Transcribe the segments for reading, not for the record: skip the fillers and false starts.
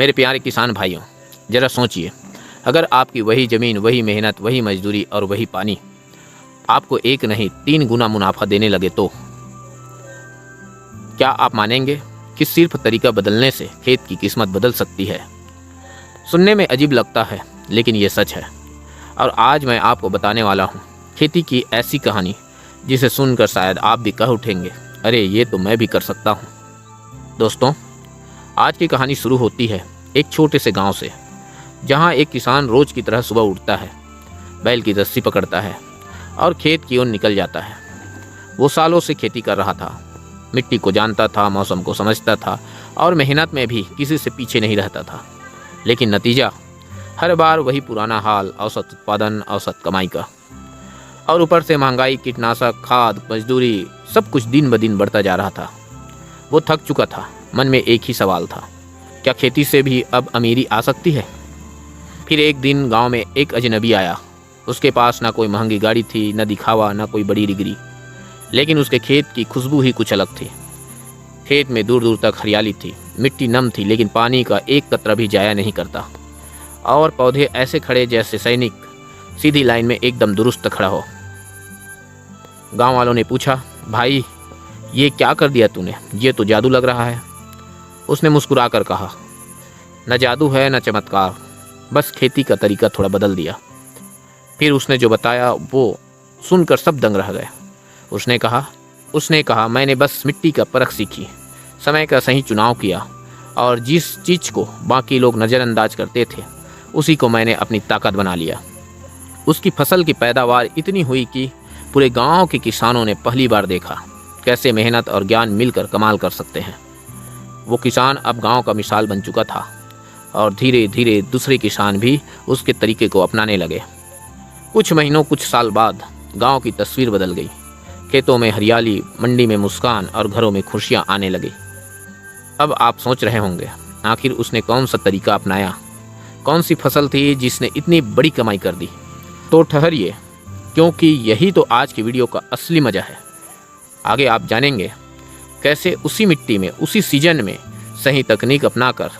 मेरे प्यारे किसान भाइयों, ज़रा सोचिए, अगर आपकी वही ज़मीन, वही मेहनत, वही मजदूरी और वही पानी आपको एक नहीं 3 गुना मुनाफा देने लगे तो क्या आप मानेंगे कि सिर्फ तरीका बदलने से खेत की किस्मत बदल सकती है? सुनने में अजीब लगता है, लेकिन ये सच है। और आज मैं आपको बताने वाला हूँ खेती की ऐसी कहानी जिसे सुनकर शायद आप भी कह उठेंगे, अरे ये तो मैं भी कर सकता हूँ। दोस्तों, आज की कहानी शुरू होती है एक छोटे से गांव से, जहां एक किसान रोज की तरह सुबह उठता है, बैल की रस्सी पकड़ता है और खेत की ओर निकल जाता है। वो सालों से खेती कर रहा था, मिट्टी को जानता था, मौसम को समझता था और मेहनत में भी किसी से पीछे नहीं रहता था। लेकिन नतीजा हर बार वही पुराना हाल, औसत उत्पादन, औसत कमाई का। और ऊपर से महंगाई, कीटनाशक, खाद, मजदूरी, सब कुछ दिन ब दिन बढ़ता जा रहा था। वो थक चुका था। मन में एक ही सवाल था, क्या खेती से भी अब अमीरी आ सकती है? फिर एक दिन गांव में एक अजनबी आया। उसके पास ना कोई महंगी गाड़ी थी, न दिखावा, ना कोई बड़ी डिग्री, लेकिन उसके खेत की खुशबू ही कुछ अलग थी। खेत में दूर दूर तक हरियाली थी, मिट्टी नम थी लेकिन पानी का एक कतरा भी जाया नहीं करता, और पौधे ऐसे खड़े जैसे सैनिक सीधी लाइन में एकदम दुरुस्त खड़ा हो। गांव वालों ने पूछा, भाई ये क्या कर दिया तूने? ये तो जादू लग रहा है। उसने मुस्कुराकर कहा, न जादू है न चमत्कार, बस खेती का तरीका थोड़ा बदल दिया। फिर उसने जो बताया वो सुनकर सब दंग रह गए। उसने कहा मैंने बस मिट्टी का परख सीखी, समय का सही चुनाव किया और जिस चीज़ को बाकी लोग नज़रअंदाज करते थे उसी को मैंने अपनी ताकत बना लिया। उसकी फसल की पैदावार इतनी हुई कि पूरे गांव के किसानों ने पहली बार देखा कैसे मेहनत और ज्ञान मिलकर कमाल कर सकते हैं। वो किसान अब गांव का मिसाल बन चुका था और धीरे धीरे दूसरे किसान भी उसके तरीके को अपनाने लगे। कुछ महीनों, कुछ साल बाद गांव की तस्वीर बदल गई। खेतों में हरियाली, मंडी में मुस्कान और घरों में खुशियां आने लगी। अब आप सोच रहे होंगे, आखिर उसने कौन सा तरीका अपनाया? कौन सी फसल थी जिसने इतनी बड़ी कमाई कर दी? तो ठहरिए, क्योंकि यही तो आज की वीडियो का असली मज़ा है। आगे आप जानेंगे कैसे उसी मिट्टी में, उसी सीजन में सही तकनीक अपनाकर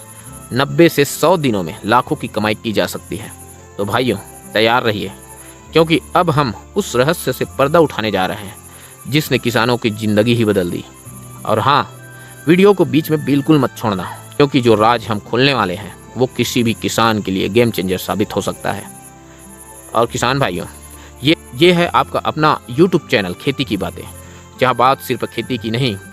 90 से 100 दिनों में लाखों की कमाई की जा सकती है। तो भाइयों, तैयार रहिए, क्योंकि अब हम उस रहस्य से पर्दा उठाने जा रहे हैं जिसने किसानों की ज़िंदगी ही बदल दी। और हाँ, वीडियो को बीच में बिल्कुल मत छोड़ना, क्योंकि जो राज हम खोलने वाले हैं वो किसी भी किसान के लिए गेम चेंजर साबित हो सकता है। और किसान भाइयों, ये है आपका अपना YouTube चैनल खेती की बातें, जहाँ बात सिर्फ खेती की नहीं